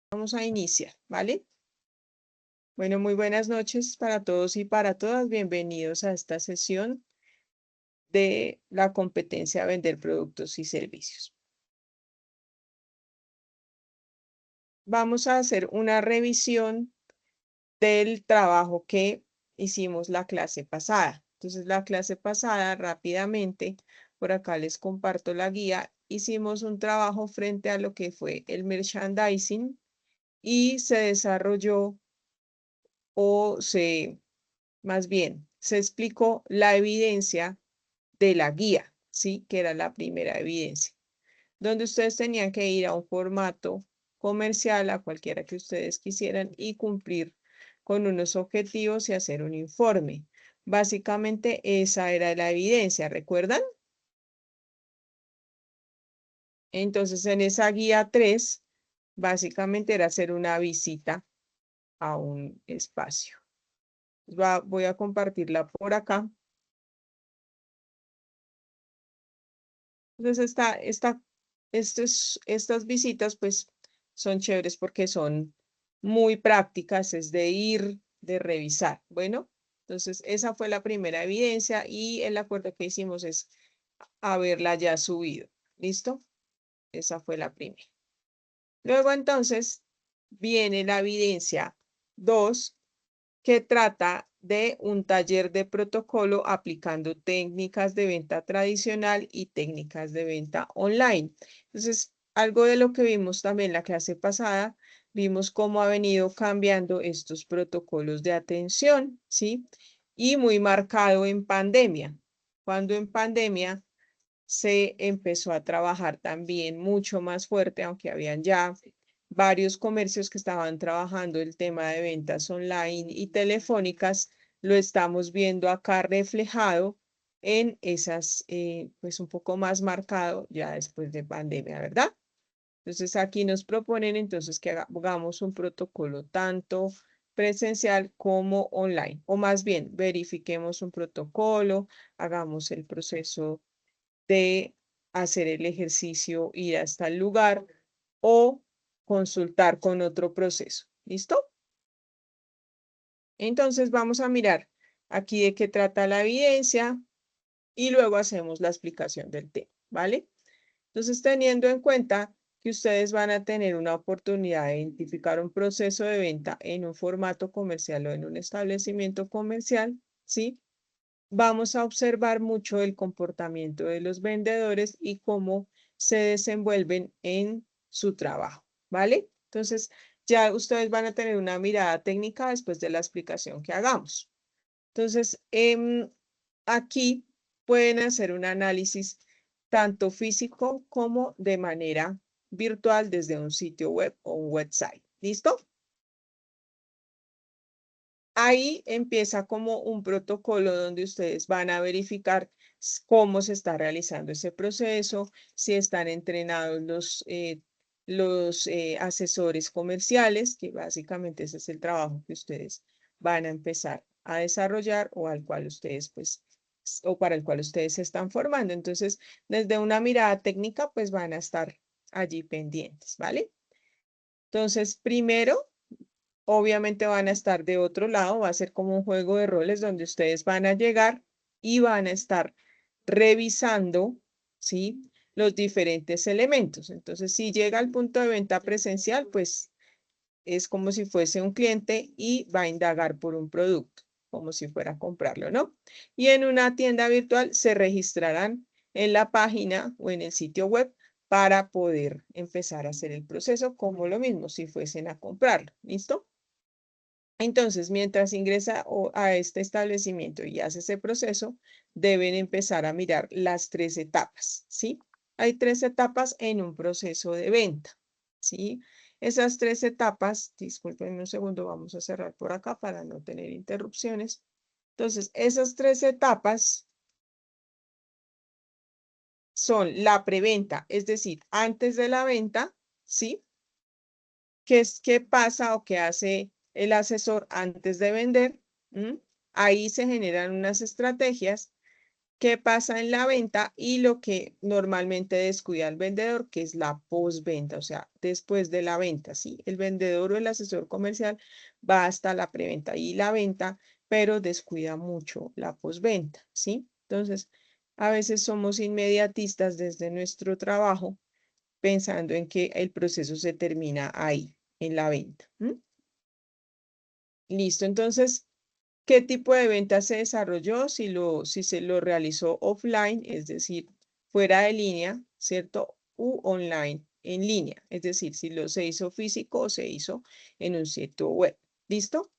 Vamos a iniciar, ¿vale? Bueno, muy buenas noches para todos y para todas. Bienvenidos a esta sesión de la competencia a vender productos y servicios. Vamos a hacer una revisión del trabajo que hicimos la clase pasada. Entonces, la clase pasada, rápidamente, por acá les comparto la guía, hicimos un trabajo frente a lo que fue el merchandising y se desarrolló más bien, se explicó la evidencia de la guía, ¿sí? Que era la primera evidencia, donde ustedes tenían que ir a un formato comercial, a cualquiera que ustedes quisieran, y cumplir con unos objetivos y hacer un informe. Básicamente, esa era la evidencia, ¿recuerdan? Entonces, en esa guía 3, básicamente era hacer una visita a un espacio. Voy a compartirla por acá. Entonces, estas visitas, pues, son chéveres porque son muy prácticas, es de ir, de revisar. Bueno, entonces, esa fue la primera evidencia y el acuerdo que hicimos es haberla ya subido. ¿Listo? Esa fue la primera. Luego, entonces, viene la evidencia 2, que trata de un taller de protocolo aplicando técnicas de venta tradicional y técnicas de venta online. Entonces, algo de lo que vimos también la clase pasada, vimos cómo ha venido cambiando estos protocolos de atención, ¿sí? Y muy marcado en pandemia. Cuando en pandemia se empezó a trabajar también mucho más fuerte, aunque habían ya varios comercios que estaban trabajando el tema de ventas online y telefónicas, lo estamos viendo acá reflejado en esas, pues un poco más marcado ya después de pandemia, ¿verdad? Entonces aquí nos proponen entonces que hagamos un protocolo tanto presencial como online, o más bien verifiquemos un protocolo, hagamos el proceso de hacer el ejercicio, ir hasta el lugar o consultar con otro proceso. ¿Listo? Entonces vamos a mirar aquí de qué trata la evidencia y luego hacemos la explicación del tema, ¿vale? Entonces, teniendo en cuenta que ustedes van a tener una oportunidad de identificar un proceso de venta en un formato comercial o en un establecimiento comercial, ¿sí? Vamos a observar mucho el comportamiento de los vendedores y cómo se desenvuelven en su trabajo, ¿vale? Entonces, ya ustedes van a tener una mirada técnica después de la explicación que hagamos. Entonces, aquí pueden hacer un análisis tanto físico como de manera virtual desde un sitio web o un website. ¿Listo? Ahí empieza como un protocolo donde ustedes van a verificar cómo se está realizando ese proceso, si están entrenados los asesores comerciales, que básicamente ese es el trabajo que ustedes van a empezar a desarrollar o al cual ustedes, pues, o para el cual ustedes se están formando. Entonces, desde una mirada técnica, pues van a estar allí pendientes, ¿vale? Entonces, primero obviamente van a estar de otro lado, va a ser como un juego de roles donde ustedes van a llegar y van a estar revisando, ¿sí? Los diferentes elementos. Entonces, si llega al punto de venta presencial, pues es como si fuese un cliente y va a indagar por un producto, como si fuera a comprarlo, ¿no? Y en una tienda virtual se registrarán en la página o en el sitio web para poder empezar a hacer el proceso como lo mismo si fuesen a comprarlo. ¿Listo? Entonces, mientras ingresa a este establecimiento y hace ese proceso, deben empezar a mirar las 3 etapas, ¿sí? Hay 3 etapas en un proceso de venta, ¿sí? Esas 3 etapas, disculpen un segundo, vamos a cerrar por acá para no tener interrupciones. Entonces, esas 3 etapas son la preventa, es decir, antes de la venta, ¿sí? ¿Qué pasa o qué hace el asesor antes de vender? ¿Mm? Ahí se generan unas estrategias qué pasa en la venta y lo que normalmente descuida el vendedor, que es la postventa, o sea, después de la venta, ¿sí? El vendedor o el asesor comercial va hasta la preventa y la venta, pero descuida mucho la postventa, ¿sí? Entonces, a veces somos inmediatistas desde nuestro trabajo pensando en que el proceso se termina ahí, en la venta. Listo, entonces, ¿qué tipo de venta se desarrolló si se lo realizó offline, es decir, fuera de línea, ¿cierto? U online, en línea, es decir, si se hizo físico o se hizo en un sitio web. ¿Listo?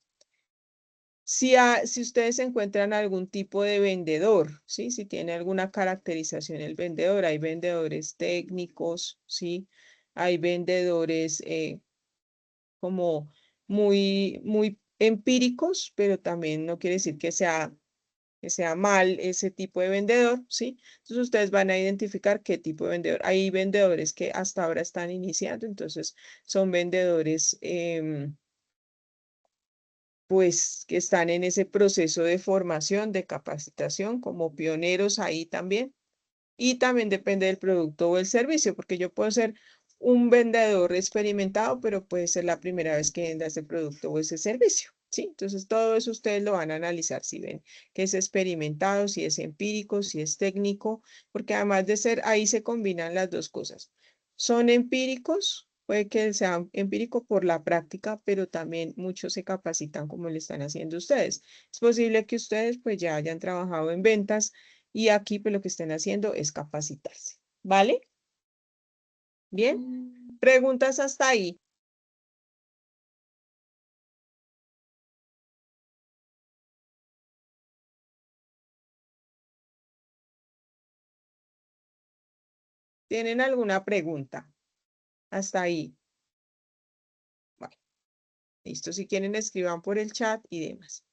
Si ustedes encuentran algún tipo de vendedor, ¿sí? Si tiene alguna caracterización el vendedor, hay vendedores técnicos, ¿sí? Hay vendedores como muy empíricos, pero también no quiere decir que sea mal ese tipo de vendedor, ¿sí? Entonces ustedes van a identificar qué tipo de vendedor. Hay vendedores que hasta ahora están iniciando, entonces son vendedores pues que están en ese proceso de formación, de capacitación, como pioneros ahí también. Y también depende del producto o el servicio, porque yo puedo ser un vendedor experimentado, pero puede ser la primera vez que venda ese producto o ese servicio, ¿sí? Entonces, todo eso ustedes lo van a analizar, si ven que es experimentado, si es empírico, si es técnico, porque además de ser, ahí se combinan las dos cosas. Son empíricos, puede que sean empírico por la práctica, pero también muchos se capacitan como lo están haciendo ustedes. Es posible que ustedes pues ya hayan trabajado en ventas y aquí pues lo que estén haciendo es capacitarse. ¿Vale? Bien. ¿Preguntas hasta ahí? ¿Tienen alguna pregunta? Hasta ahí. Bueno, listo. Si quieren, escriban por el chat y demás.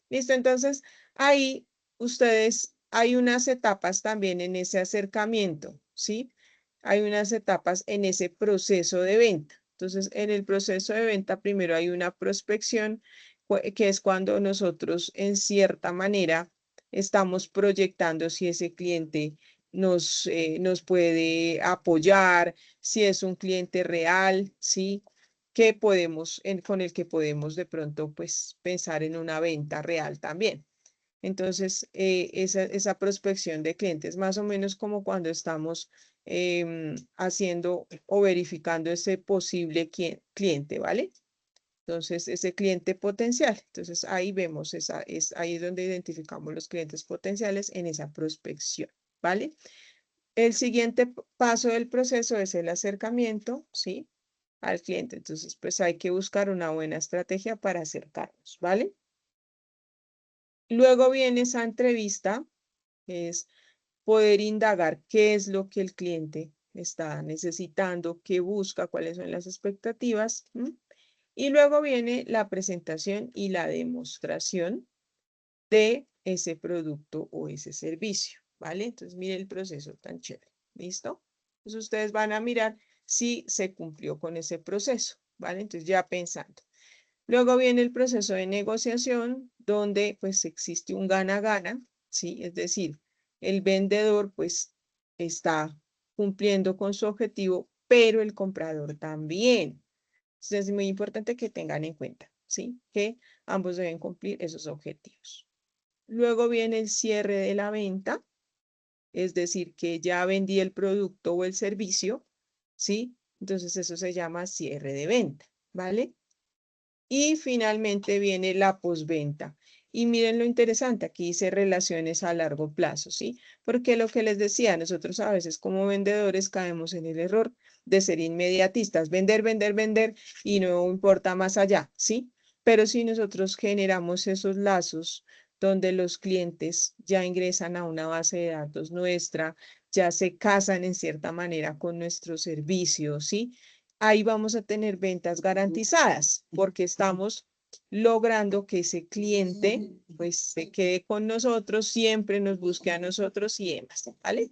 Listo. Entonces, ahí ustedes, hay unas etapas también en ese acercamiento, ¿sí? Hay unas etapas en ese proceso de venta. Entonces, en el proceso de venta, primero hay una prospección, que es cuando nosotros, en cierta manera, estamos proyectando si ese cliente nos puede apoyar, si es un cliente real, ¿sí? Que podemos, con el que podemos de pronto, pues, pensar en una venta real también. Entonces, esa prospección de clientes, más o menos como cuando estamos haciendo o verificando ese posible cliente, ¿vale? Entonces, ese cliente potencial. Entonces, ahí vemos, es ahí donde identificamos los clientes potenciales en esa prospección, ¿vale? El siguiente paso del proceso es el acercamiento, ¿sí? Al cliente. Entonces, pues hay que buscar una buena estrategia para acercarnos, ¿vale? Luego viene esa entrevista, que es poder indagar qué es lo que el cliente está necesitando, qué busca, cuáles son las expectativas. Y luego viene la presentación y la demostración de ese producto o ese servicio, ¿vale? Entonces, mire el proceso tan chévere. ¿Listo? Entonces, ustedes van a mirar si se cumplió con ese proceso, ¿vale? Entonces, ya pensando. Luego viene el proceso de negociación, donde pues existe un gana-gana, ¿sí? Es decir, el vendedor pues está cumpliendo con su objetivo, pero el comprador también. Entonces, es muy importante que tengan en cuenta, ¿sí? Que ambos deben cumplir esos objetivos. Luego viene el cierre de la venta, es decir, que ya vendí el producto o el servicio, ¿sí? Entonces, eso se llama cierre de venta, ¿vale? Y finalmente viene la postventa. Y miren lo interesante, aquí dice relaciones a largo plazo, ¿sí? Porque lo que les decía, nosotros a veces como vendedores caemos en el error de ser inmediatistas, vender, vender, vender y no importa más allá, ¿sí? Pero si nosotros generamos esos lazos donde los clientes ya ingresan a una base de datos nuestra, ya se casan en cierta manera con nuestro servicio, ¿sí? Ahí vamos a tener ventas garantizadas porque estamos logrando que ese cliente pues se quede con nosotros, siempre nos busque a nosotros y demás, ¿vale?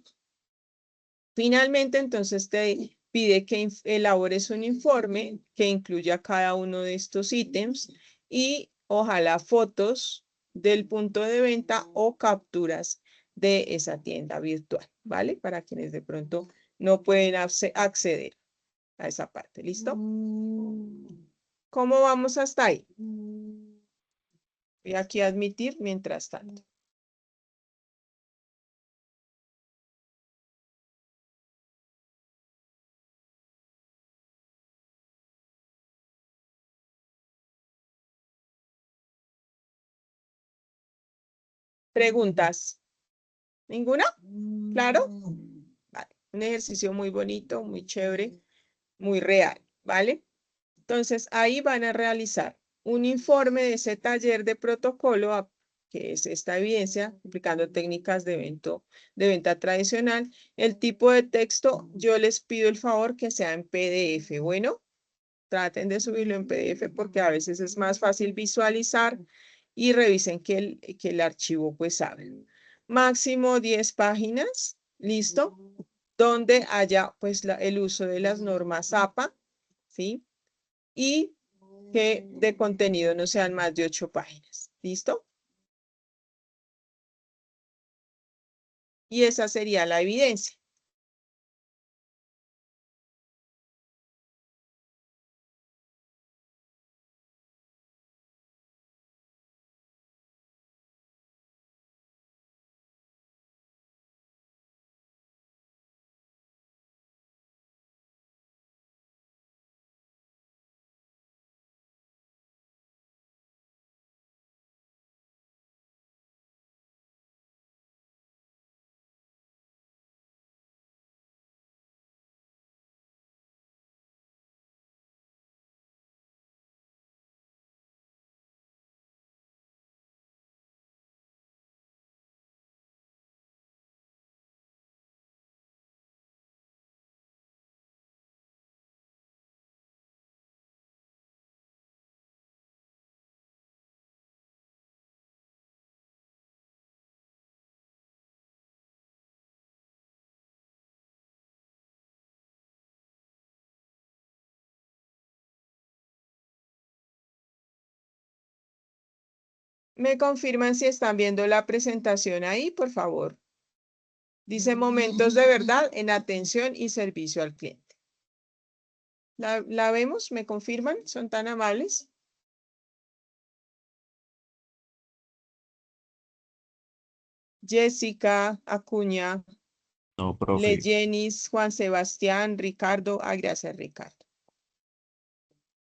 Finalmente, entonces te pide que elabores un informe que incluya cada uno de estos ítems y ojalá fotos del punto de venta o capturas de esa tienda virtual, ¿vale? Para quienes de pronto no pueden acceder a esa parte, ¿listo? ¿Cómo vamos hasta ahí? Voy aquí a admitir mientras tanto. ¿Preguntas? ¿Ninguna? ¿Claro? Vale. Un ejercicio muy bonito, muy chévere, muy real, ¿vale? Entonces, ahí van a realizar un informe de ese taller de protocolo, que es esta evidencia, aplicando técnicas de venta tradicional. El tipo de texto, yo les pido el favor que sea en PDF. Bueno, traten de subirlo en PDF porque a veces es más fácil visualizar y revisen que el archivo pues abre. Máximo 10 páginas, ¿listo? Donde haya pues el uso de las normas APA, ¿sí? Y que de contenido no sean más de 8 páginas, ¿listo? Y esa sería la evidencia. ¿Me confirman si están viendo la presentación ahí, por favor? Dice momentos de verdad en atención y servicio al cliente. ¿La vemos? ¿Me confirman? ¿Son tan amables? Jessica, Acuña, No, profe. Leyenis, Juan Sebastián, Ricardo. Ah, gracias, Ricardo.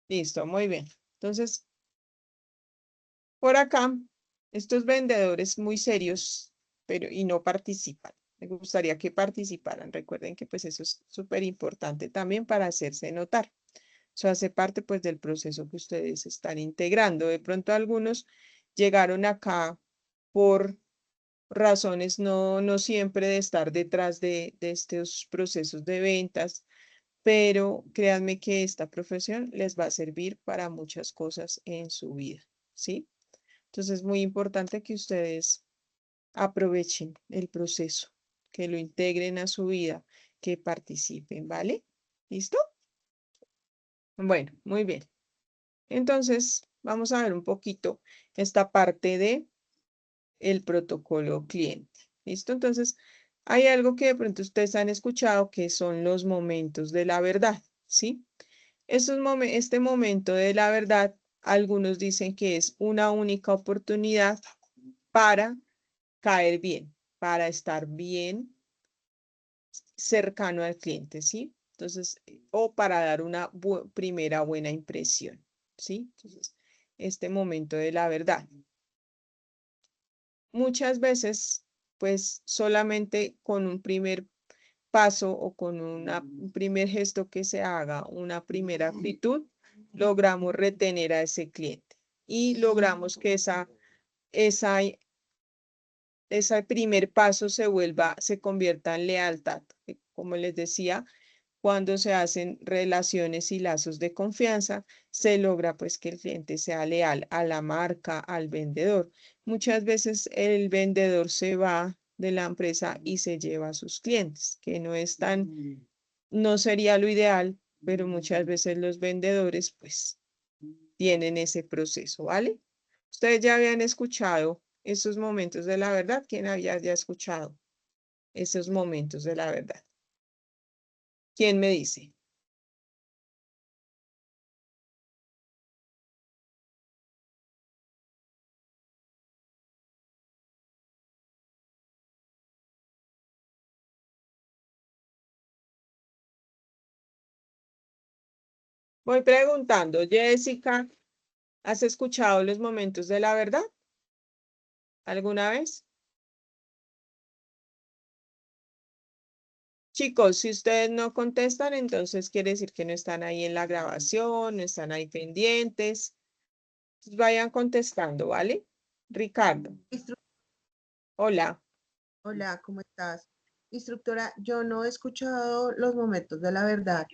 Listo, muy bien. Entonces, por acá, estos vendedores muy serios, y no participan. Me gustaría que participaran. Recuerden que pues eso es súper importante también para hacerse notar. Eso hace parte pues del proceso que ustedes están integrando. De pronto algunos llegaron acá por razones no siempre de estar detrás de estos procesos de ventas, pero créanme que esta profesión les va a servir para muchas cosas en su vida, ¿sí? Entonces es muy importante que ustedes aprovechen el proceso, que lo integren a su vida, que participen, ¿vale? ¿Listo? Bueno, muy bien. Entonces, vamos a ver un poquito esta parte de el protocolo cliente. ¿Listo? Entonces, hay algo que de pronto ustedes han escuchado que son los momentos de la verdad, ¿sí? Este momento de la verdad, algunos dicen que es una única oportunidad para caer bien, para estar bien cercano al cliente, ¿sí? Entonces, o para dar una primera buena impresión, ¿sí? Entonces, este momento de la verdad. Muchas veces, pues solamente con un primer paso o con un primer gesto que se haga, una primera actitud, logramos retener a ese cliente y logramos que esa, ese primer paso se convierta en lealtad. Como les decía, cuando se hacen relaciones y lazos de confianza, se logra pues que el cliente sea leal a la marca, al vendedor. Muchas veces el vendedor se va de la empresa y se lleva a sus clientes, que no sería lo ideal, pero muchas veces los vendedores pues tienen ese proceso, ¿vale? Ustedes ya habían escuchado esos momentos de la verdad. ¿Quién había ya escuchado esos momentos de la verdad? ¿Quién me dice? Voy preguntando, Jessica, ¿has escuchado los momentos de la verdad alguna vez? Chicos, si ustedes no contestan, entonces quiere decir que no están ahí en la grabación, no están ahí pendientes. Vayan contestando, ¿vale? Ricardo, Instru- hola. Hola, ¿cómo estás? Instructora, yo no he escuchado los momentos de la verdad,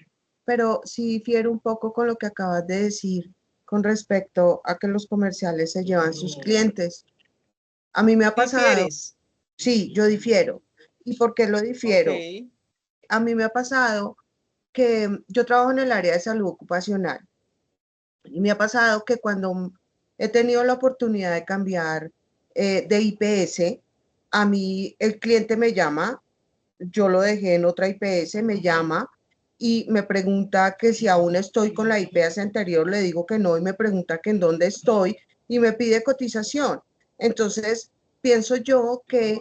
pero sí difiero un poco con lo que acabas de decir con respecto a que los comerciales se llevan sus clientes. A mí me ha pasado, ¿Difieres? sí, yo difiero. ¿Y por qué lo Ok, difiero? A mí me ha pasado que yo trabajo en el área de salud ocupacional y me ha pasado que cuando he tenido la oportunidad de cambiar de IPS, a mí el cliente me llama, yo lo dejé en otra IPS, me llama y me pregunta que si aún estoy con la IPS anterior, le digo que no y me pregunta que en dónde estoy y me pide cotización. Entonces, pienso yo que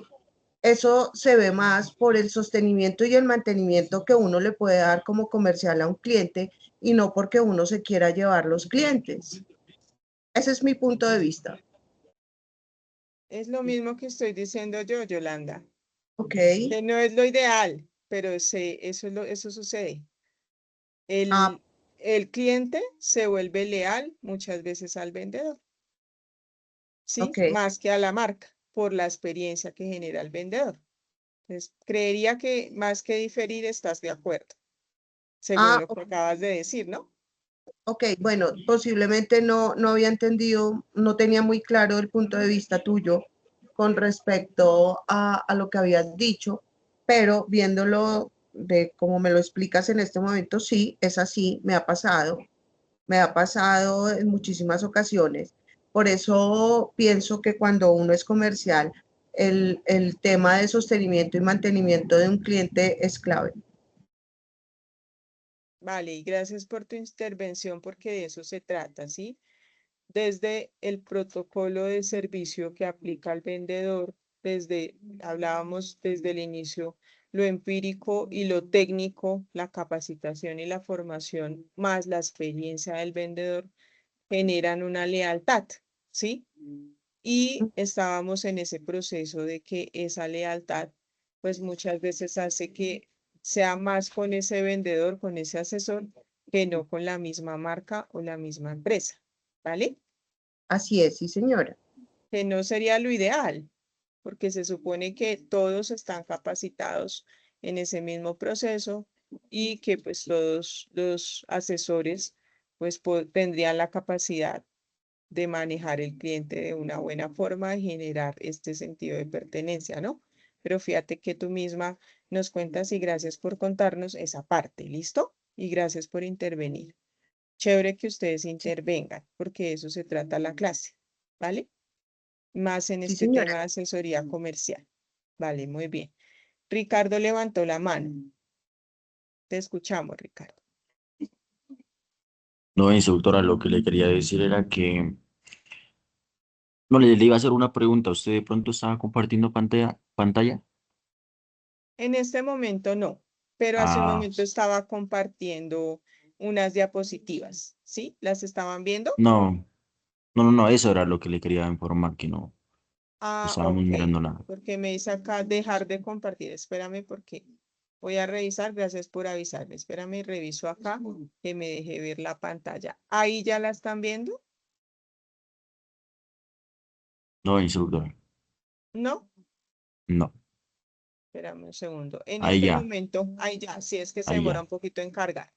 eso se ve más por el sostenimiento y el mantenimiento que uno le puede dar como comercial a un cliente y no porque uno se quiera llevar los clientes. Ese es mi punto de vista. es lo mismo que estoy diciendo yo, Yolanda, ¿Ok? que no es lo ideal, pero eso, eso sucede. Ah, El cliente se vuelve leal muchas veces al vendedor, ¿sí? ok. Más que a la marca, por la experiencia que genera el vendedor. Entonces, creería que más que diferir, estás de acuerdo, según Ah, lo que acabas de decir, ¿no? ok, bueno, posiblemente no había entendido, no tenía muy claro el punto de vista tuyo con respecto a lo que habías dicho, pero viéndolo de cómo me lo explicas en este momento, sí, es así, me ha pasado en muchísimas ocasiones. Por eso pienso que cuando uno es comercial, el tema de sostenimiento y mantenimiento de un cliente es clave. Vale, y gracias por tu intervención porque de eso se trata, ¿sí? Desde el protocolo de servicio que aplica el vendedor, hablábamos desde el inicio, lo empírico y lo técnico, la capacitación y la formación, más la experiencia del vendedor, generan una lealtad, ¿sí? Y estábamos en ese proceso de que esa lealtad, pues muchas veces hace que sea más con ese vendedor, con ese asesor, que no con la misma marca o la misma empresa, ¿vale? Así es, sí, señora. Que no sería lo ideal, porque se supone que todos están capacitados en ese mismo proceso y que pues todos los asesores pues tendrían la capacidad de manejar el cliente de una buena forma y generar este sentido de pertenencia, ¿no? Pero fíjate que tú misma nos cuentas y gracias por contarnos esa parte, ¿listo? Y gracias por intervenir. Chévere que ustedes Sí, intervengan, porque de eso se trata la clase, ¿vale? Más en sí, este señora. tema de asesoría comercial. Vale, muy bien. Ricardo levantó la mano. Te escuchamos, Ricardo. No, instructora, lo que le quería decir era que, no, le iba a hacer una pregunta. ¿Usted de pronto estaba compartiendo pantalla? En este momento no, pero hace un Ah, momento estaba compartiendo unas diapositivas, ¿sí? ¿Las estaban viendo? no, no, eso era lo que le quería informar, que no Ah, estábamos ok, mirando nada. porque me dice acá dejar de compartir. Espérame porque voy a revisar. Gracias por avisarme. Espérame, reviso acá que me deje ver la pantalla. ¿Ahí ya la están viendo? No, instructora, ¿No? no, Espérame un segundo. En ahí este ya, momento, ahí ya, si es que se ahí demora ya. un poquito en cargar.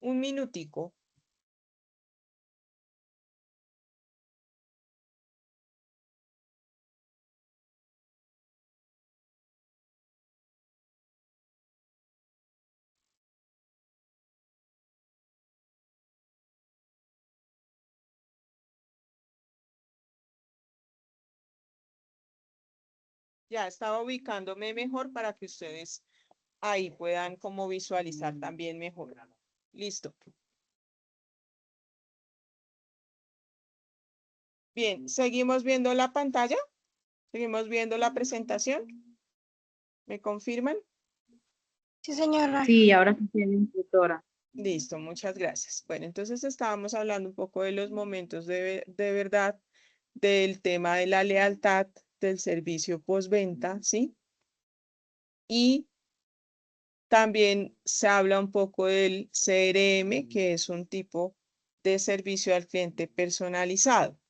Un minutico. Ya estaba ubicándome mejor para que ustedes ahí puedan como visualizar también mejor. Listo. Bien, ¿seguimos viendo la pantalla? ¿Seguimos viendo la presentación? ¿Me confirman? Sí, señora. Sí, ahora sí tiene instructora. Listo, muchas gracias. Bueno, entonces estábamos hablando un poco de los momentos de verdad, del tema de la lealtad, del servicio postventa, ¿sí? Y también se habla un poco del CRM, que es un tipo de servicio al cliente personalizado.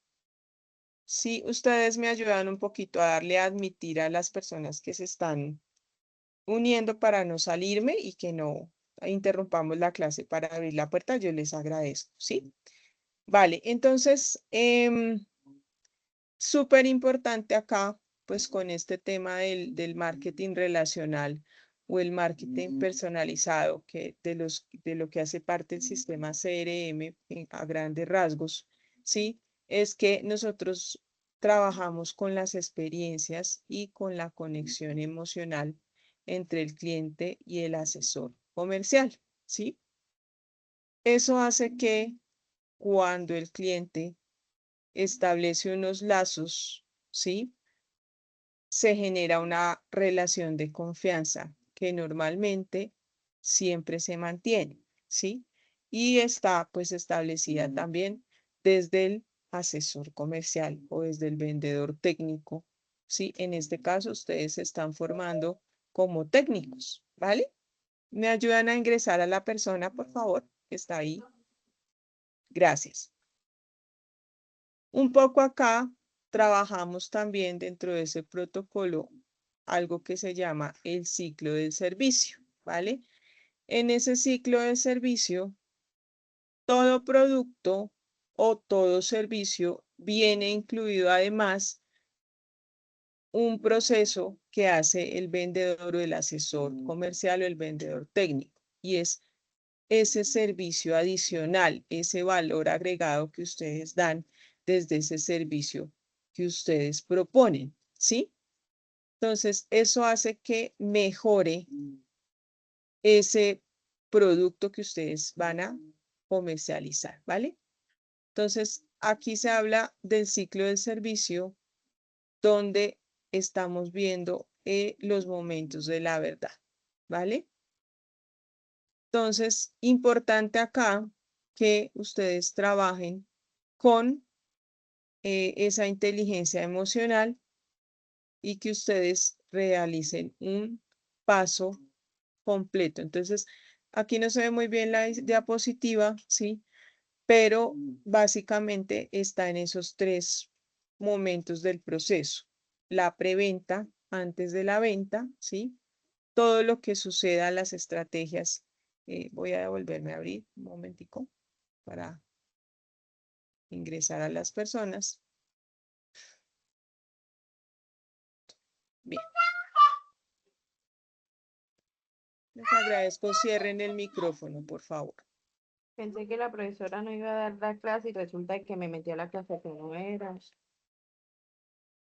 Si ustedes me ayudan un poquito a darle a admitir a las personas que se están uniendo para no salirme y que no interrumpamos la clase para abrir la puerta, yo les agradezco, ¿sí? Vale, entonces, súper importante acá, pues con este tema del marketing relacional o el marketing personalizado, que de lo que hace parte el sistema CRM a grandes rasgos, ¿sí? Es que nosotros trabajamos con las experiencias y con la conexión emocional entre el cliente y el asesor comercial, ¿sí? Eso hace que cuando el cliente establece unos lazos, ¿sí? Se genera una relación de confianza que normalmente siempre se mantiene, ¿sí? Y está pues establecida también desde el asesor comercial o desde el vendedor técnico, ¿sí? En este caso ustedes se están formando como técnicos, ¿vale? ¿Me ayudan a ingresar a la persona, por favor, que está ahí? Gracias. Un poco acá trabajamos también dentro de ese protocolo algo que se llama el ciclo del servicio, ¿vale? En ese ciclo de servicio, todo producto o todo servicio viene incluido además un proceso que hace el vendedor o el asesor comercial o el vendedor técnico, y es ese servicio adicional, ese valor agregado que ustedes dan desde ese servicio que ustedes proponen, ¿sí? Entonces, eso hace que mejore ese producto que ustedes van a comercializar, ¿vale? Entonces, aquí se habla del ciclo del servicio donde estamos viendo los momentos de la verdad, ¿vale? Entonces, importante acá que ustedes trabajen con esa inteligencia emocional y que ustedes realicen un paso completo. Entonces, aquí no se ve muy bien la diapositiva, ¿sí? Pero básicamente está en esos tres momentos del proceso. La preventa antes de la venta, ¿sí? Todo lo que suceda, las estrategias. Voy a devolverme a abrir un momentico para ingresar a las personas. Bien. Les agradezco. Cierren el micrófono, por favor. Pensé que la profesora no iba a dar la clase y resulta que me metió a la clase que no era.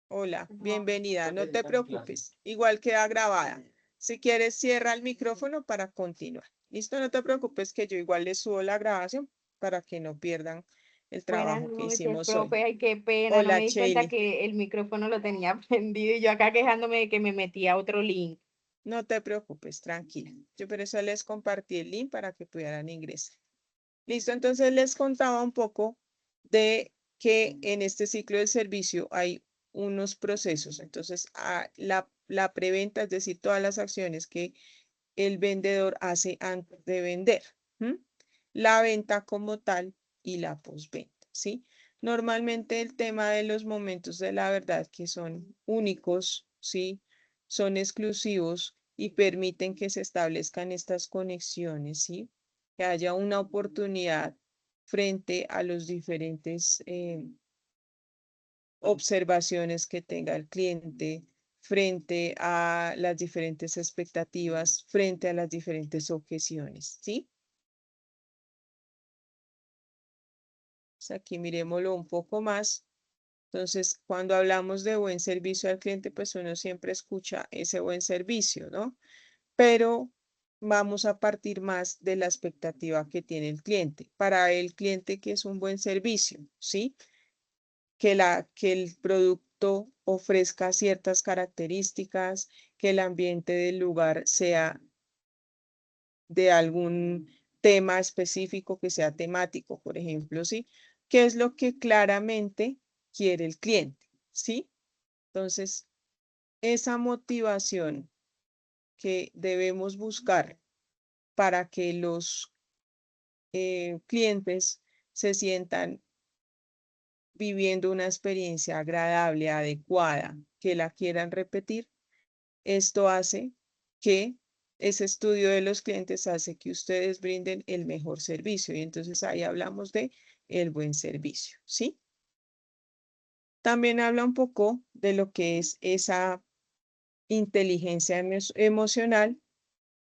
Hola, bienvenida. No te preocupes. Igual queda grabada. Si quieres, cierra el micrófono para continuar. Listo, no te preocupes que yo igual les subo la grabación para que no pierdan el Buenas trabajo que noches, hicimos hoy. profe. Ay, qué pena. No me Hola, di cuenta Sheili. que el micrófono lo tenía prendido y yo acá quejándome de que me metí a otro link. No te preocupes, tranquila. Yo por eso les compartí el link para que pudieran ingresar. Listo, entonces les contaba un poco de que en este ciclo de servicio hay unos procesos. Entonces, la preventa, es decir, todas las acciones que el vendedor hace antes de vender. La venta como tal y la postventa, ¿sí? Normalmente el tema de los momentos de la verdad que son únicos, ¿sí? Son exclusivos y permiten que se establezcan estas conexiones, ¿sí? que haya una oportunidad frente a los diferentes observaciones que tenga el cliente, frente a las diferentes expectativas, frente a las diferentes objeciones, ¿sí? Aquí miremoslo un poco más. Entonces, cuando hablamos de buen servicio al cliente, pues uno siempre escucha ese buen servicio, ¿no? Pero vamos a partir más de la expectativa que tiene el cliente. Para el cliente, que es un buen servicio, ¿sí? Que el producto ofrezca ciertas características, que el ambiente del lugar sea de algún tema específico, que sea temático, por ejemplo, ¿sí? ¿Qué es lo que claramente quiere el cliente? ¿Sí? Entonces, esa motivación que debemos buscar para que los clientes se sientan viviendo una experiencia agradable, adecuada, que la quieran repetir, esto hace que ese estudio de los clientes hace que ustedes brinden el mejor servicio y entonces ahí hablamos de el buen servicio, ¿sí? También habla un poco de lo que es esa inteligencia emocional,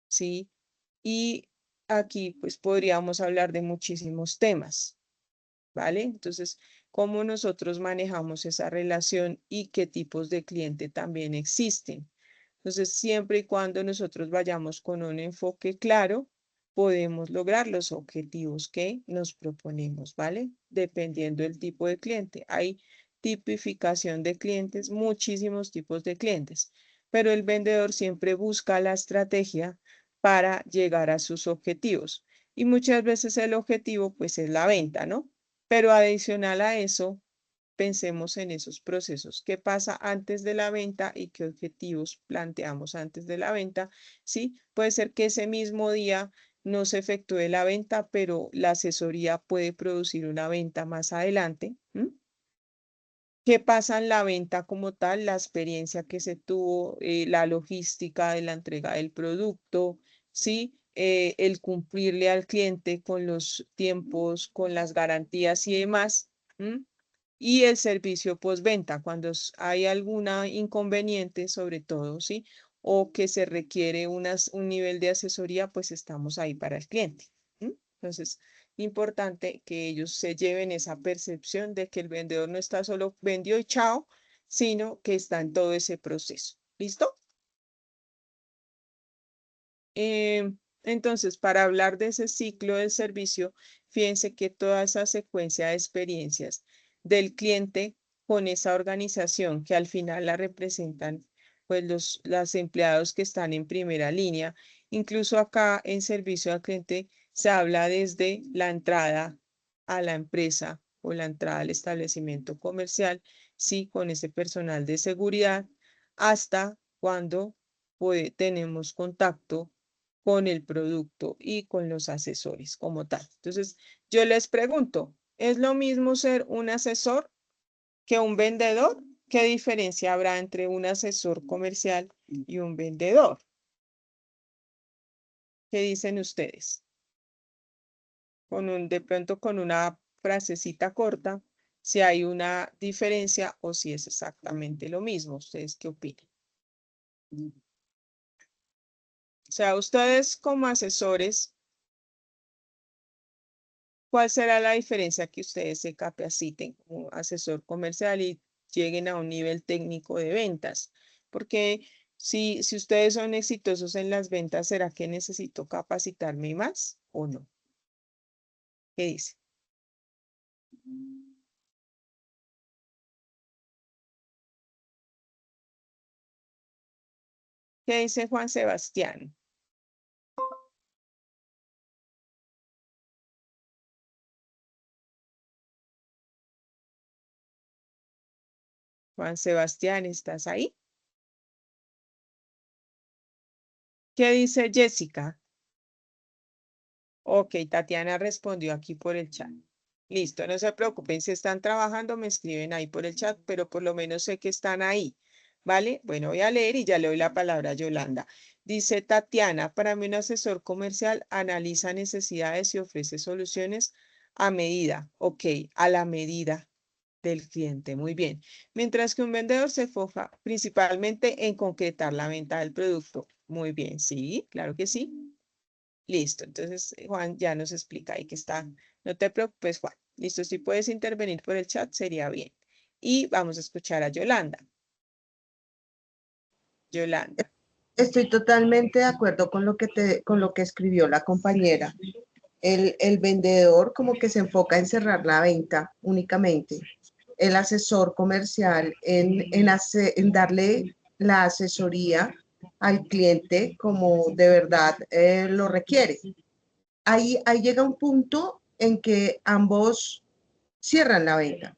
¿sí? Y aquí pues podríamos hablar de muchísimos temas, ¿vale? Entonces, cómo nosotros manejamos esa relación y qué tipos de cliente también existen. Entonces, siempre y cuando nosotros vayamos con un enfoque claro, podemos lograr los objetivos que nos proponemos, ¿vale? Dependiendo del tipo de cliente. Hay tipificación de clientes, muchísimos tipos de clientes, pero el vendedor siempre busca la estrategia para llegar a sus objetivos. Y muchas veces el objetivo, pues, es la venta, ¿no? Pero adicional a eso, pensemos en esos procesos. ¿Qué pasa antes de la venta y qué objetivos planteamos antes de la venta? Sí, puede ser que ese mismo día no se efectúe la venta, pero la asesoría puede producir una venta más adelante. ¿Qué pasa en la venta como tal? La experiencia que se tuvo, la logística de la entrega del producto, ¿sí? El cumplirle al cliente con los tiempos, con las garantías y demás. Y el servicio postventa, cuando hay alguna inconveniente, sobre todo, ¿sí? O que se requiere un nivel de asesoría, pues estamos ahí para el cliente. Entonces, importante que ellos se lleven esa percepción de que el vendedor no está solo vendió y chao, sino que está en todo ese proceso. ¿Listo? Entonces, para hablar de ese ciclo del servicio, fíjense que toda esa secuencia de experiencias del cliente con esa organización que al final la representan pues los empleados que están en primera línea, incluso acá en servicio al cliente se habla desde la entrada a la empresa o la entrada al establecimiento comercial, sí, con ese personal de seguridad, hasta cuando tenemos contacto con el producto y con los asesores como tal. Entonces, yo les pregunto, ¿es lo mismo ser un asesor que un vendedor? ¿Qué diferencia habrá entre un asesor comercial y un vendedor? ¿Qué dicen ustedes? De pronto con una frasecita corta, si hay una diferencia o si es exactamente lo mismo. ¿Ustedes qué opinan? O sea, ustedes como asesores, ¿cuál será la diferencia que ustedes se capaciten como asesor comercial y lleguen a un nivel técnico de ventas? Porque si ustedes son exitosos en las ventas, ¿será que necesito capacitarme más o no? ¿Qué dice? ¿Qué dice Juan Sebastián? Juan Sebastián, ¿estás ahí? ¿Qué dice Jessica? Ok, Tatiana respondió aquí por el chat. Listo, no se preocupen, si están trabajando me escriben ahí por el chat, pero por lo menos sé que están ahí, ¿vale? Bueno, voy a leer y ya le doy la palabra a Yolanda. Dice Tatiana, para mí un asesor comercial analiza necesidades y ofrece soluciones a medida, ok, a la medida del cliente, muy bien. Mientras que un vendedor se enfoca principalmente en concretar la venta del producto. Muy bien, sí, claro que sí. Listo, entonces Juan ya nos explica ahí que está. No te preocupes, Juan. Listo, si puedes intervenir por el chat sería bien. Y vamos a escuchar a Yolanda. Yolanda. Estoy totalmente de acuerdo con con lo que escribió la compañera. El vendedor como que se enfoca en cerrar la venta únicamente. El asesor comercial en darle la asesoría al cliente como de verdad lo requiere. Ahí llega un punto en que ambos cierran la venta,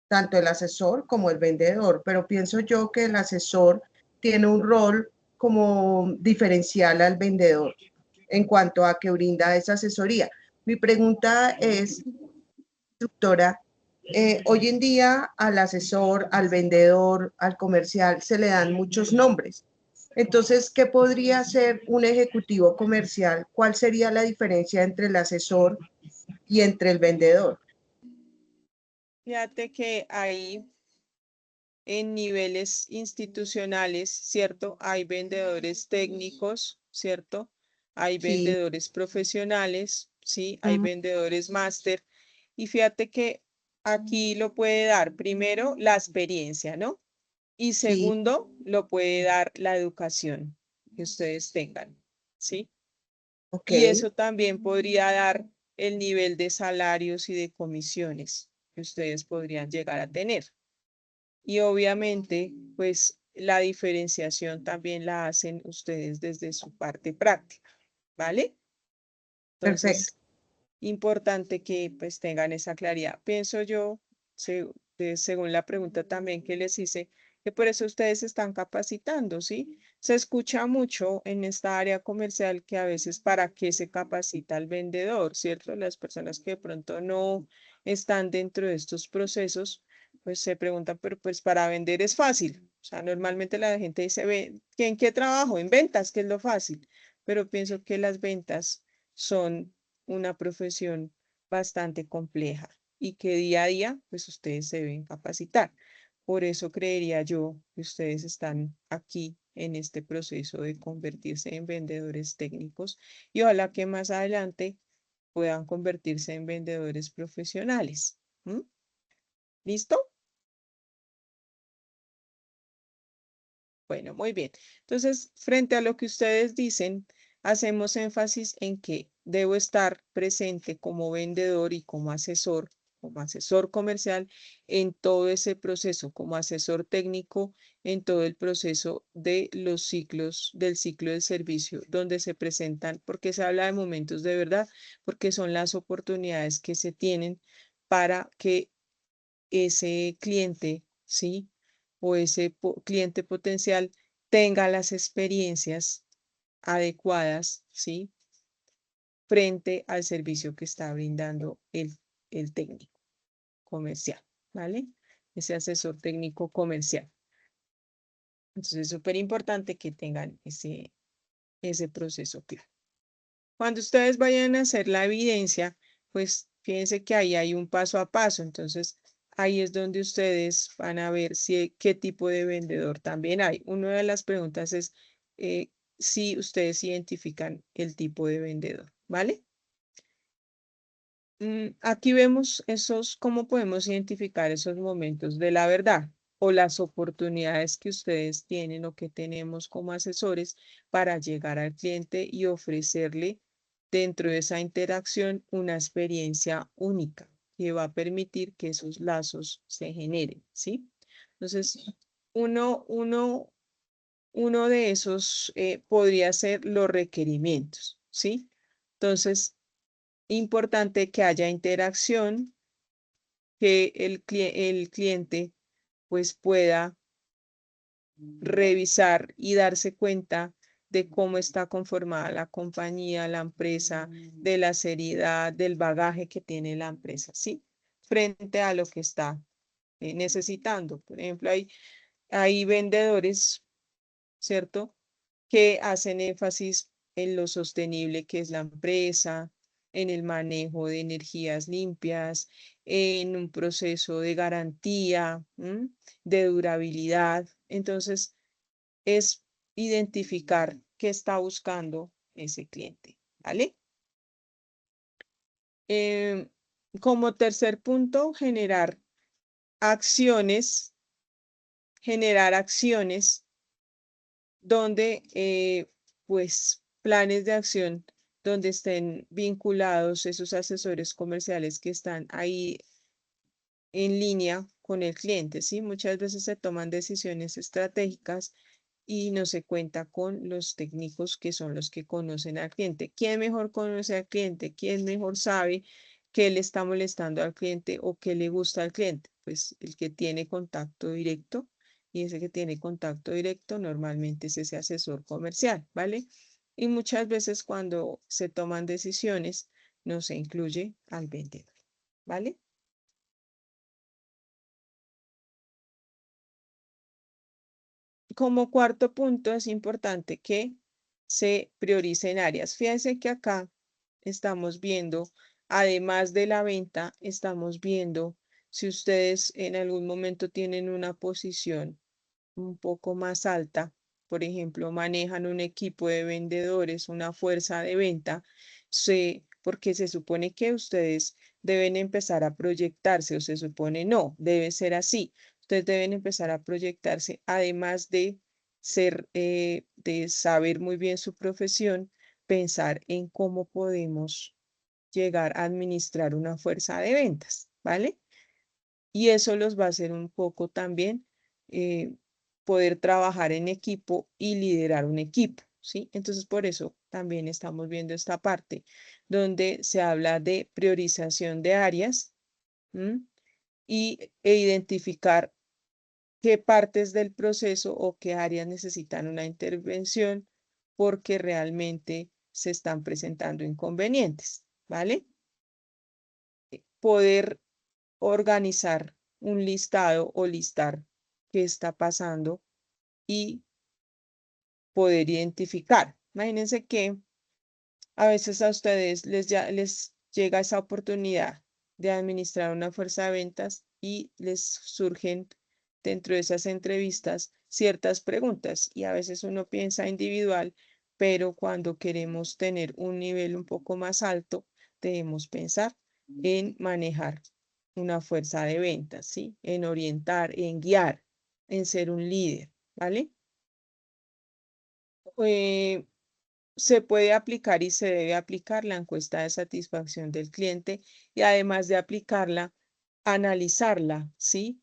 tanto el asesor como el vendedor, pero pienso yo que el asesor tiene un rol como diferencial al vendedor en cuanto a que brinda esa asesoría. Mi pregunta es, instructora, hoy en día al asesor, al vendedor, al comercial se le dan muchos nombres. Entonces, ¿qué podría ser un ejecutivo comercial? ¿Cuál sería la diferencia entre el asesor y entre el vendedor? Fíjate que ahí en niveles institucionales, ¿cierto? Hay vendedores técnicos, ¿cierto? Hay Sí, vendedores profesionales, ¿sí? Hay vendedores máster. Y fíjate que aquí lo puede dar primero la experiencia, ¿no? Y sí, segundo, lo puede dar la educación que ustedes tengan, ¿sí? ok, Y eso también podría dar el nivel de salarios y de comisiones que ustedes podrían llegar a tener. Y obviamente, pues la diferenciación también la hacen ustedes desde su parte práctica, ¿vale? perfecto. Entonces, importante que pues tengan esa claridad. Pienso yo, según la pregunta también que les hice, que por eso ustedes se están capacitando, ¿sí? Se escucha mucho en esta área comercial que a veces para qué se capacita el vendedor, ¿cierto? Las personas que de pronto no están dentro de estos procesos, pues se preguntan, pero pues para vender es fácil. O sea, normalmente la gente dice, ve, ¿en qué trabajo? En ventas, que es lo fácil. Pero pienso que las ventas son una profesión bastante compleja y que día a día, pues ustedes se deben capacitar. Por eso creería yo que ustedes están aquí en este proceso de convertirse en vendedores técnicos y ojalá que más adelante puedan convertirse en vendedores profesionales. ¿Mm? ¿Listo? Bueno, muy bien. Entonces, frente a lo que ustedes dicen, hacemos énfasis en que debo estar presente como vendedor y como asesor comercial en todo ese proceso, como asesor técnico en todo el proceso de los ciclos, del ciclo del servicio, donde se presentan, porque se habla de momentos de verdad, porque son las oportunidades que se tienen para que ese cliente, ¿sí? O ese cliente potencial tenga las experiencias adecuadas, ¿sí? Frente al servicio que está brindando el técnico comercial, ¿vale? Ese asesor técnico comercial. Entonces es súper importante que tengan ese proceso claro. Cuando ustedes vayan a hacer la evidencia, pues fíjense que ahí hay un paso a paso. Entonces, ahí es donde ustedes van a ver qué tipo de vendedor también hay. Una de las preguntas es si ustedes identifican el tipo de vendedor, ¿vale? Aquí vemos cómo podemos identificar esos momentos de la verdad o las oportunidades que ustedes tienen o que tenemos como asesores para llegar al cliente y ofrecerle dentro de esa interacción una experiencia única que va a permitir que esos lazos se generen, ¿sí? Entonces, uno, uno, uno de esos podría ser los requerimientos, ¿sí? Entonces, importante que haya interacción, que el cliente pues pueda revisar y darse cuenta de cómo está conformada la compañía, la empresa, de la seriedad, del bagaje que tiene la empresa, ¿sí? Frente a lo que está necesitando. Por ejemplo, hay vendedores, ¿cierto? que hacen énfasis en lo sostenible que es la empresa, en el manejo de energías limpias, en un proceso de garantía, de durabilidad. Entonces, es identificar qué está buscando ese cliente, ¿vale? Como tercer punto, generar acciones donde, pues, planes de acción donde estén vinculados esos asesores comerciales que están ahí en línea con el cliente, ¿sí? Muchas veces se toman decisiones estratégicas y no se cuenta con los técnicos que son los que conocen al cliente. ¿Quién mejor conoce al cliente? ¿Quién mejor sabe qué le está molestando al cliente o qué le gusta al cliente? Pues el que tiene contacto directo, y ese que tiene contacto directo normalmente es ese asesor comercial, ¿vale? Y muchas veces cuando se toman decisiones no se incluye al vendedor, ¿vale? Como cuarto punto, es importante que se prioricen áreas. Fíjense que acá estamos viendo, además de la venta, estamos viendo si ustedes en algún momento tienen una posición un poco más alta, por ejemplo, manejan un equipo de vendedores, una fuerza de venta, porque se supone que ustedes deben empezar a proyectarse, o se supone no, debe ser así. Ustedes deben empezar a proyectarse, además de de saber muy bien su profesión, pensar en cómo podemos llegar a administrar una fuerza de ventas, ¿vale? Y eso los va a hacer un poco también poder trabajar en equipo y liderar un equipo, ¿sí? Entonces, por eso también estamos viendo esta parte donde se habla de priorización de áreas e identificar qué partes del proceso o qué áreas necesitan una intervención porque realmente se están presentando inconvenientes, ¿vale? Poder organizar un listado o listar qué está pasando y poder identificar. Imagínense que a veces a ustedes les llega esa oportunidad de administrar una fuerza de ventas y les surgen dentro de esas entrevistas ciertas preguntas y a veces uno piensa individual, pero cuando queremos tener un nivel un poco más alto, debemos pensar en manejar una fuerza de ventas, ¿sí? En orientar, en guiar, en ser un líder, ¿vale? Se puede aplicar y se debe aplicar la encuesta de satisfacción del cliente y además de aplicarla, analizarla, ¿sí?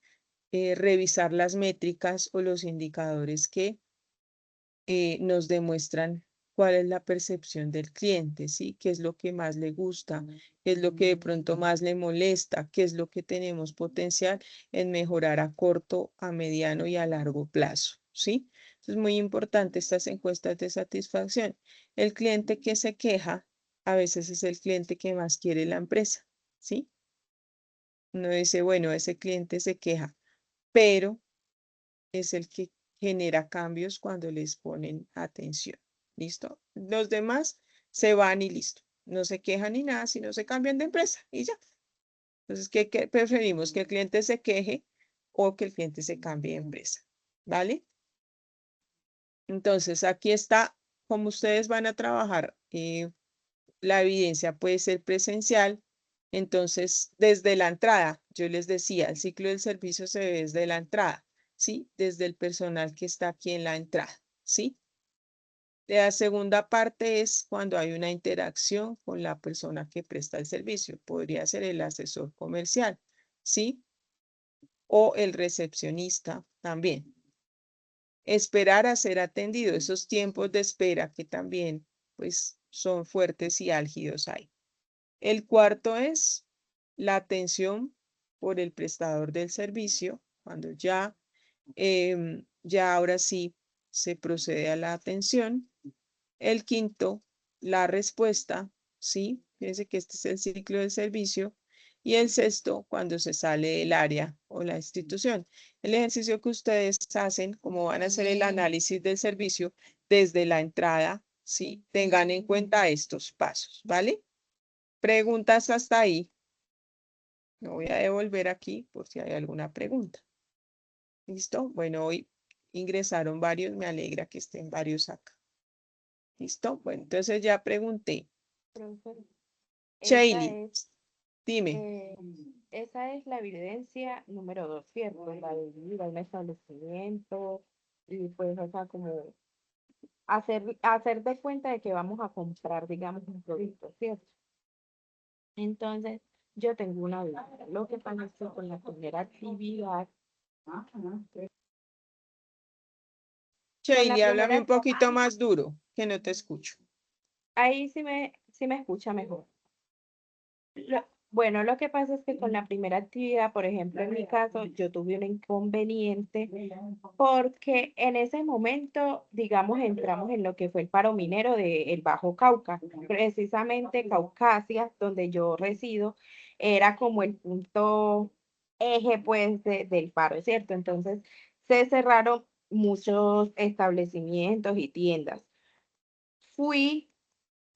Revisar las métricas o los indicadores que nos demuestran cuál es la percepción del cliente, ¿sí? ¿Qué es lo que más le gusta? ¿Qué es lo que de pronto más le molesta? ¿Qué es lo que tenemos potencial en mejorar a corto, a mediano y a largo plazo? ¿Sí? Es muy importante estas encuestas de satisfacción. El cliente que se queja a veces es el cliente que más quiere la empresa, ¿sí? Uno dice, bueno, ese cliente se queja, pero es el que genera cambios cuando les ponen atención. ¿Listo? Los demás se van y listo. No se quejan ni nada, sino se cambian de empresa y ya. Entonces, ¿qué preferimos? ¿Que el cliente se queje o que el cliente se cambie de empresa? ¿Vale? Entonces, aquí está cómo ustedes van a trabajar. La evidencia puede ser presencial. Entonces, desde la entrada, yo les decía, el ciclo del servicio se ve desde la entrada, ¿sí? Desde el personal que está aquí en la entrada, ¿sí? La segunda parte es cuando hay una interacción con la persona que presta el servicio. Podría ser el asesor comercial, ¿sí? O el recepcionista también. Esperar a ser atendido, esos tiempos de espera que también, pues, son fuertes y álgidos ahí. El cuarto es la atención por el prestador del servicio, cuando ya ahora sí se procede a la atención. El quinto, la respuesta, ¿sí? Fíjense que este es el ciclo del servicio. Y el sexto, cuando se sale del área o la institución. El ejercicio que ustedes hacen, como van a hacer el análisis del servicio, desde la entrada, sí, tengan en cuenta estos pasos, ¿vale? Preguntas hasta ahí. Me voy a devolver aquí por si hay alguna pregunta. ¿Listo? Bueno, hoy ingresaron varios, me alegra que estén varios acá. ¿Listo? Bueno, entonces ya pregunté. Profesor, Shailey, dime. esa es la evidencia número 2, ¿cierto? La de ir a un establecimiento y pues, o sea, como hacer de cuenta de que vamos a comprar, digamos, un producto, ¿cierto? Entonces, yo tengo una duda. Lo que pasa es que con la primera actividad, Shailey, háblame un primera, poquito más duro, que no te escucho. ahí sí me escucha mejor. Bueno, lo que pasa es que con la primera actividad, por ejemplo, en mi caso, yo tuve un inconveniente porque en ese momento, digamos, entramos en lo que fue el paro minero del Bajo Cauca. Precisamente Caucasia, donde yo resido, era como el punto eje, pues, del paro, ¿cierto? Entonces, se cerraron muchos establecimientos y tiendas. Fui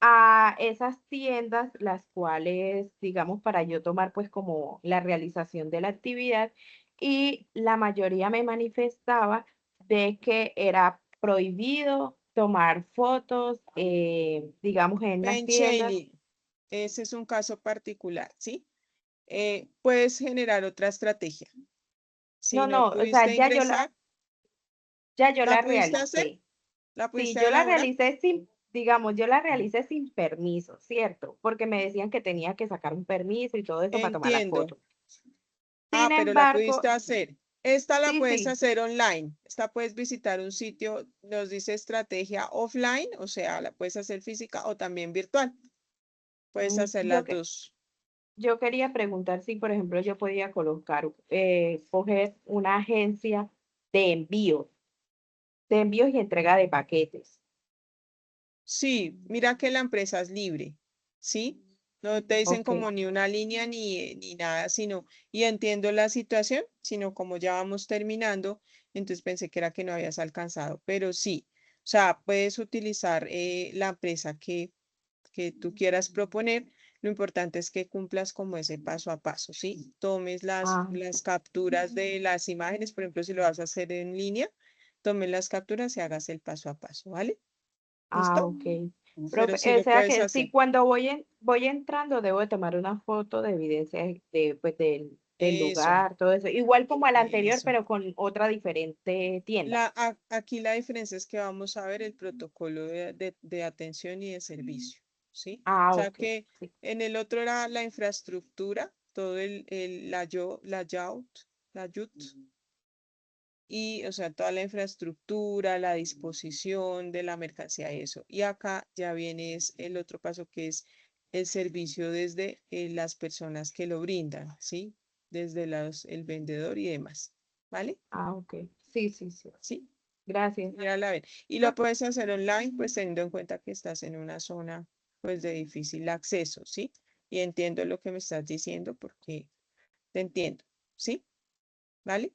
a esas tiendas, las cuales, digamos, para yo tomar pues como la realización de la actividad y la mayoría me manifestaba de que era prohibido tomar fotos, digamos, en las Ven, tiendas. Shailey, ese es un caso particular, ¿sí? Puedes generar otra estrategia. Si No, no no, o sea, pudiste ingresar, ya yo ¿la la pudiste hacer? realicé. ¿La Sí, pudiste yo ver la ahora? realicé sin, digamos, yo la realicé sin permiso, ¿cierto? Porque me decían que tenía que sacar un permiso y todo eso para tomar las Entiendo. fotos. Sin Ah, pero la embargo, pudiste hacer. Esta la sí, puedes sí. hacer online. Esta puedes visitar un sitio, nos dice estrategia offline, o sea, la puedes hacer física o también virtual. Puedes Mm, hacer Yo, las que, dos. yo quería preguntar si, por ejemplo, yo podía coger una agencia de envíos y entrega de paquetes. Sí, mira que la empresa es libre, ¿sí? No te dicen Ok. como ni una línea ni nada, sino, y entiendo la situación, sino como ya vamos terminando, entonces pensé que era que no habías alcanzado, pero sí, o sea, puedes utilizar la empresa que tú quieras proponer. Lo importante es que cumplas como ese paso a paso, ¿sí? Tomes Ah, las capturas de las imágenes, por ejemplo, si lo vas a hacer en línea, tomes las capturas y hagas el paso a paso, ¿vale? ¿Listo? ok. Pero sí O lo sea puedes que hacer. si cuando voy entrando debo de tomar una foto de evidencia pues, del Eso, lugar, todo eso. Igual como al anterior, eso. pero con otra diferente tienda. Aquí la diferencia es que vamos a ver el protocolo de atención y de servicio, ¿sí? O Ah, sea ok. que Sí. en el otro era la infraestructura, todo la YUT, y, o sea, toda la infraestructura, la disposición de la mercancía y eso. Y acá ya viene el otro paso que es el servicio desde las personas que lo brindan, ¿sí? Desde el vendedor y demás, ¿vale? Ah, ok. Sí, sí, sí. Sí, Gracias. mírala a ver. Y lo puedes hacer online, pues teniendo en cuenta que estás en una zona, pues, de difícil acceso, ¿sí? Y entiendo lo que me estás diciendo porque te entiendo, ¿sí? ¿Vale?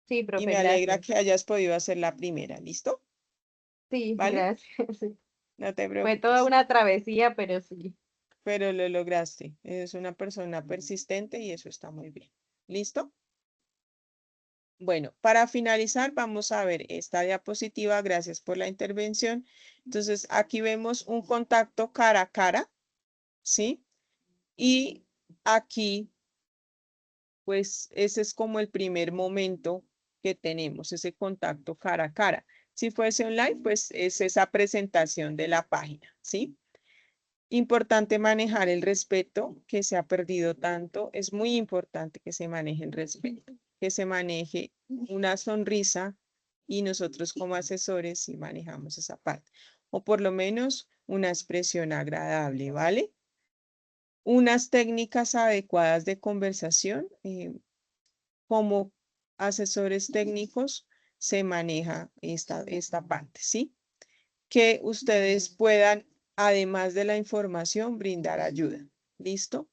Sí, Y profe, me alegra gracias. que hayas podido hacer la primera, ¿listo? Sí, ¿Vale? gracias. No te Fue toda preocupes, una travesía, pero sí. pero lo lograste. Eres una persona persistente y eso está muy bien. ¿Listo? Bueno, para finalizar, vamos a ver esta diapositiva. Gracias por la intervención. Entonces, aquí vemos un contacto cara a cara, ¿sí? Y aquí, pues, ese es como el primer momento que tenemos, ese contacto cara a cara. Si fuese online, pues es esa presentación de la página, ¿sí? Importante manejar el respeto que se ha perdido tanto. Es muy importante que se maneje el respeto, que se maneje una sonrisa y nosotros como asesores sí manejamos esa parte. O por lo menos una expresión agradable, ¿vale? Unas técnicas adecuadas de conversación. Como asesores técnicos se maneja esta parte, ¿sí? Que ustedes puedan, además de la información, brindar ayuda. ¿Listo?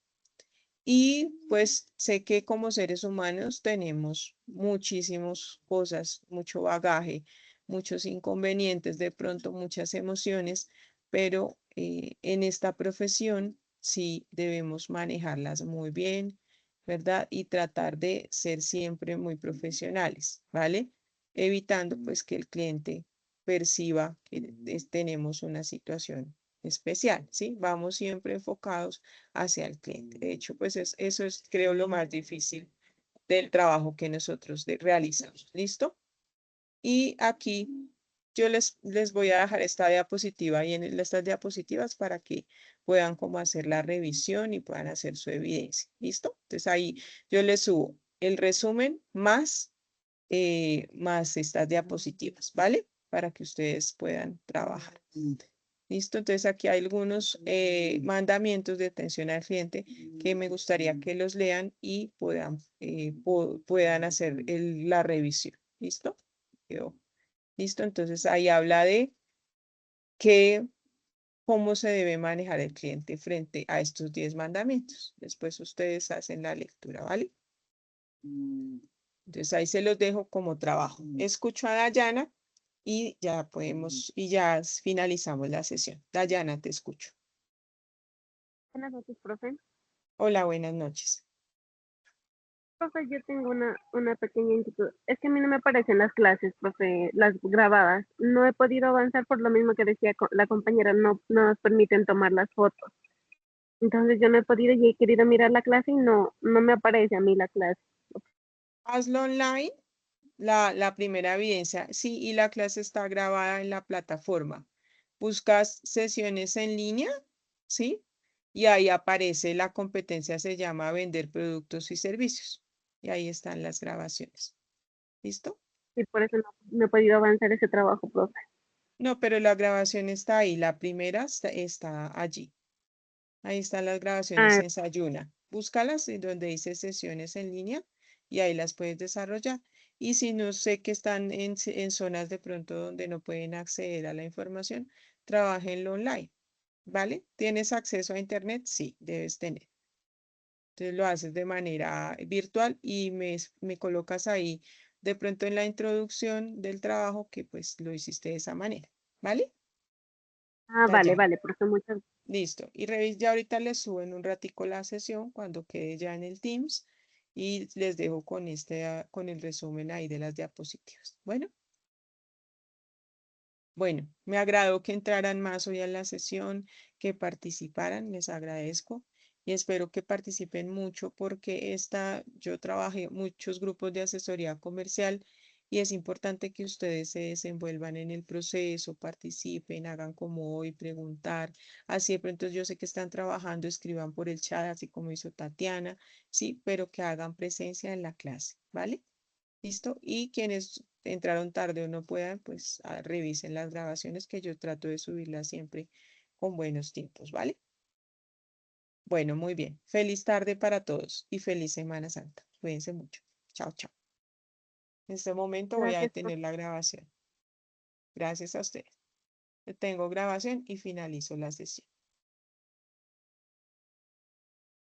Y pues sé que como seres humanos tenemos muchísimas cosas, mucho bagaje, muchos inconvenientes, de pronto muchas emociones, pero en esta profesión sí debemos manejarlas muy bien, ¿verdad? Y tratar de ser siempre muy profesionales, ¿vale? Evitando pues que el cliente perciba que tenemos una situación especial, ¿sí? Vamos siempre enfocados hacia el cliente. De hecho, pues eso es, creo, lo más difícil del trabajo que nosotros realizamos. ¿Listo? Y aquí yo les voy a dejar esta diapositiva y en estas diapositivas para que puedan como hacer la revisión y puedan hacer su evidencia. ¿Listo? Entonces ahí yo les subo el resumen más estas diapositivas, ¿vale? Para que ustedes puedan trabajar. ¿Listo? Entonces aquí hay algunos mandamientos de atención al cliente que me gustaría que los lean y puedan hacer la revisión. ¿Listo? Quedó. ¿Listo? Entonces ahí habla de cómo se debe manejar el cliente frente a estos 10 mandamientos. Después ustedes hacen la lectura, ¿vale? Entonces ahí se los dejo como trabajo. Escucho a Dayana y ya finalizamos la sesión. Dayana, te escucho. Buenas noches, profe. Hola, buenas noches. Profe, yo tengo una pequeña inquietud. Es que a mí no me aparecen las clases, profe, las grabadas. No he podido avanzar por lo mismo que decía la compañera, no nos permiten tomar las fotos. Entonces yo no he podido y he querido mirar la clase y no me aparece a mí la clase. Hazlo online, la primera evidencia. Sí, y la clase está grabada en la plataforma. Buscas sesiones en línea, ¿sí? Y ahí aparece la competencia, se llama vender productos y servicios. Y ahí están las grabaciones. ¿Listo? Y por eso no he podido avanzar ese trabajo, profe. No, pero la grabación está ahí. La primera está allí. Ahí están las grabaciones Ah, en Sayuna. Búscalas en donde dice sesiones en línea y ahí las puedes desarrollar. Y si no sé que están en zonas de pronto donde no pueden acceder a la información, trabajenlo online, ¿vale? ¿Tienes acceso a internet? Sí, debes tener. Entonces lo haces de manera virtual y me colocas ahí de pronto en la introducción del trabajo que pues lo hiciste de esa manera, ¿vale? vale, Dayana. vale, profe, muchas gracias. Listo. Y ya ahorita les subo en un ratico la sesión cuando quede ya en el Teams y les dejo con el resumen ahí de las diapositivas. Bueno, me agradó que entraran más hoy a la sesión, que participaran, les agradezco y espero que participen mucho porque yo trabajé muchos grupos de asesoría comercial y es importante que ustedes se desenvuelvan en el proceso, participen, hagan como hoy, preguntar. Así de pronto yo sé que están trabajando, escriban por el chat, así como hizo Tatiana, sí, pero que hagan presencia en la clase, ¿vale? ¿Listo? Y quienes entraron tarde o no puedan, pues revisen las grabaciones que yo trato de subirlas siempre con buenos tiempos, ¿vale? Bueno, muy bien. Feliz tarde para todos y feliz Semana Santa. Cuídense mucho. Chao, chao. En este momento voy a Gracias, profe. detener la grabación. Gracias a ustedes. Detengo grabación y finalizo la sesión.